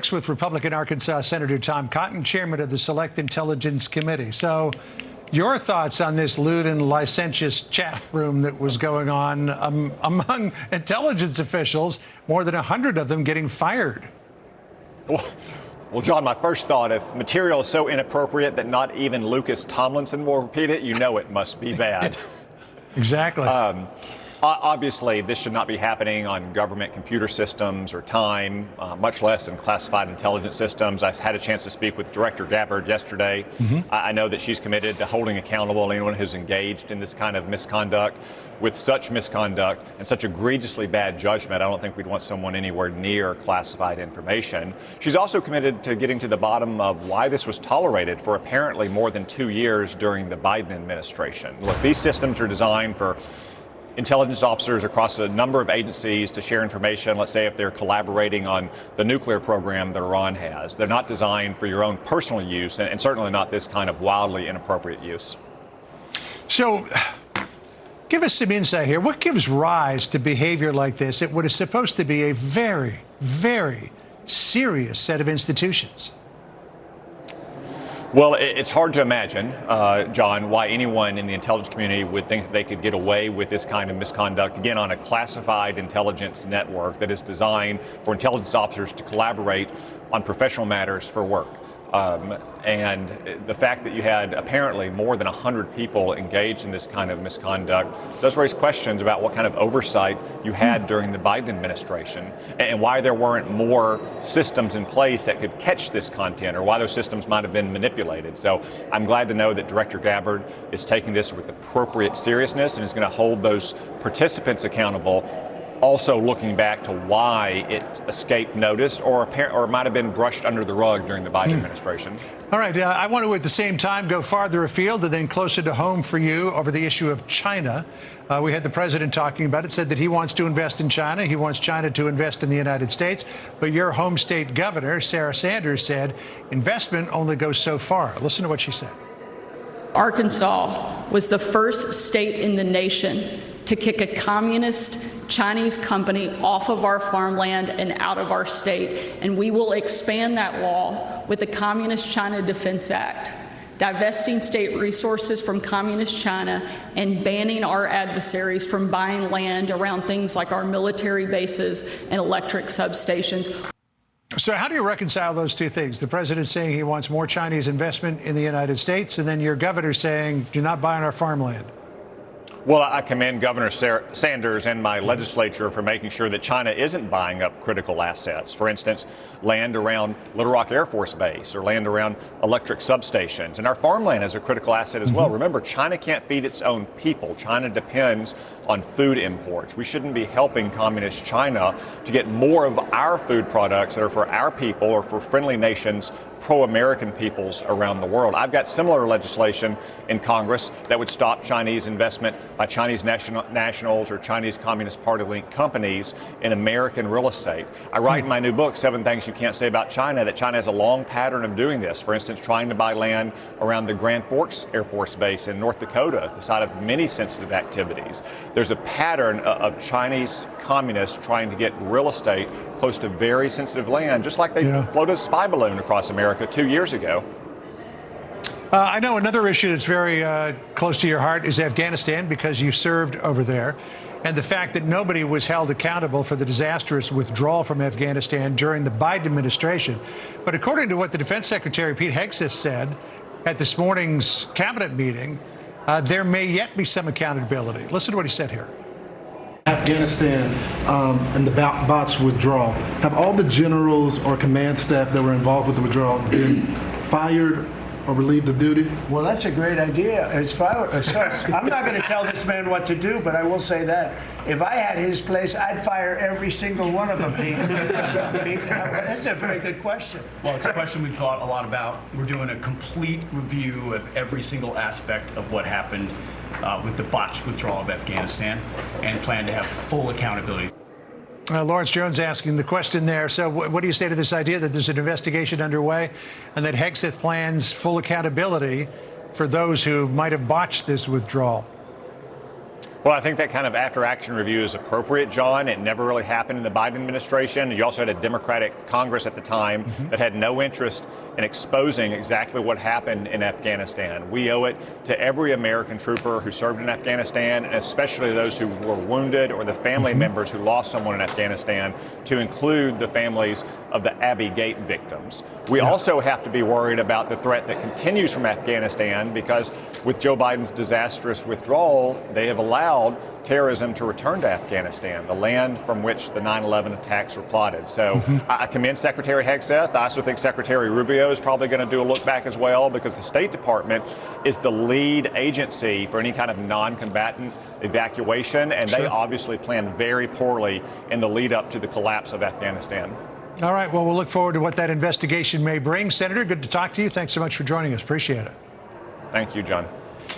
6 with Republican Arkansas Senator Tom Cotton, chairman of the Select Intelligence Committee. So your thoughts on this lewd and licentious chat room that was going on among intelligence officials, more than 100 of them getting fired? Well, John, my first thought, if material is so inappropriate that not even Lucas Tomlinson will repeat it, you know it must be bad. Exactly. Obviously, this should not be happening on government computer systems or time, much less in classified intelligence systems. I had a chance to speak with Director Gabbard yesterday. I know that she's committed to holding accountable anyone who's engaged in this kind of misconduct. With such misconduct and such egregiously bad judgment, I don't think we'd want someone anywhere near classified information. She's also committed to getting to the bottom of why this was tolerated for apparently more than 2 years during the Biden administration. Look, these systems are designed for intelligence officers across a number of agencies to share information, let's say if they're collaborating on the nuclear program that Iran has. They're not designed for your own personal use, and certainly not this kind of wildly inappropriate use. So give us some insight here. What gives rise to behavior like this at what is supposed to be a very, very serious set of institutions? Well, it's hard to imagine, John, why anyone in the intelligence community would think that they could get away with this kind of misconduct, again, on a classified intelligence network that is designed for intelligence officers to collaborate on professional matters for work. And the fact that you had apparently more than 100 people engaged in this kind of misconduct does raise questions about what kind of oversight you had during the Biden administration and why there weren't more systems in place that could catch this content, or why those systems might have been manipulated. So I'm glad to know that Director Gabbard is taking this with appropriate seriousness and is going to hold those participants accountable, also looking back to why it escaped notice or might have been brushed under the rug during the Biden administration. All right. I want to, at the same time, go farther afield and then closer to home for you over the issue of China. We had the president talking about it, said that he wants to invest in China. He wants China to invest in the United States. But your home state governor, Sarah Sanders, said investment only goes so far. Listen to what she said. Arkansas was the first state in the nation to kick a communist Chinese company off of our farmland and out of our state. And we will expand that law with the Communist China Defense Act, divesting state resources from communist China and banning our adversaries from buying land around things like our military bases and electric substations. So how do you reconcile those two things? The president saying he wants more Chinese investment in the United States, and then your governor saying, do not buy on our farmland? Well, I commend Governor Sanders and my legislature for making sure that China isn't buying up critical assets. For instance, land around Little Rock Air Force Base or land around electric substations. And our farmland is a critical asset as well. Remember, China can't feed its own people. China depends on food imports. We shouldn't be helping communist China to get more of our food products that are for our people or for friendly nations, pro-American peoples around the world. I've got similar legislation in Congress that would stop Chinese investment by Chinese nationals or Chinese Communist Party-linked companies in American real estate. I write in my new book, 7 Things You Can't Say About China, that China has a long pattern of doing this. For instance, trying to buy land around the Grand Forks Air Force Base in North Dakota, the site of many sensitive activities. There's a pattern of Chinese communists trying to get real estate close to very sensitive land, just like they floated a spy balloon across America 2 years ago. I know another issue that's very close to your heart is Afghanistan, because you served over there, and the fact that nobody was held accountable for the disastrous withdrawal from Afghanistan during the Biden administration. But according to what the Defense Secretary Pete Hegseth said at this morning's cabinet meeting, there may yet be some accountability. Listen to what he said here. Afghanistan and the botched withdrawal, have all the generals or command staff that were involved with the withdrawal been fired or relieved of duty? Well, that's a great idea. I'm not going to tell this man what to do, but I will say that if I had his place, I'd fire every single one of them, Pete. That's a very good question. Well, it's a question we've thought a lot about. We're doing a complete review of every single aspect of what happened with the botched withdrawal of Afghanistan, and plan to have full accountability. Lawrence Jones asking the question there. So what do you say to this idea that there's an investigation underway and that Hegseth plans full accountability for those who might have botched this withdrawal? Well, I think that kind of after-action review is appropriate, John. It never really happened in the Biden administration. You also had a Democratic Congress at the time that had no interest in exposing exactly what happened in Afghanistan. We owe it to every American trooper who served in Afghanistan, and especially those who were wounded or the family members who lost someone in Afghanistan, to include the families of the Abbey Gate victims. We also have to be worried about the threat that continues from Afghanistan, because with Joe Biden's disastrous withdrawal, they have allowed terrorism to return to Afghanistan, the land from which the 9/11 attacks were plotted. So I commend Secretary Hegseth. I also think Secretary Rubio is probably going to do a look back as well, because the State Department is the lead agency for any kind of non-combatant evacuation, and they obviously planned very poorly in the lead up to the collapse of Afghanistan. All right. Well, we'll look forward to what that investigation may bring. Senator, good to talk to you. Thanks so much for joining us. Appreciate it. Thank you, John.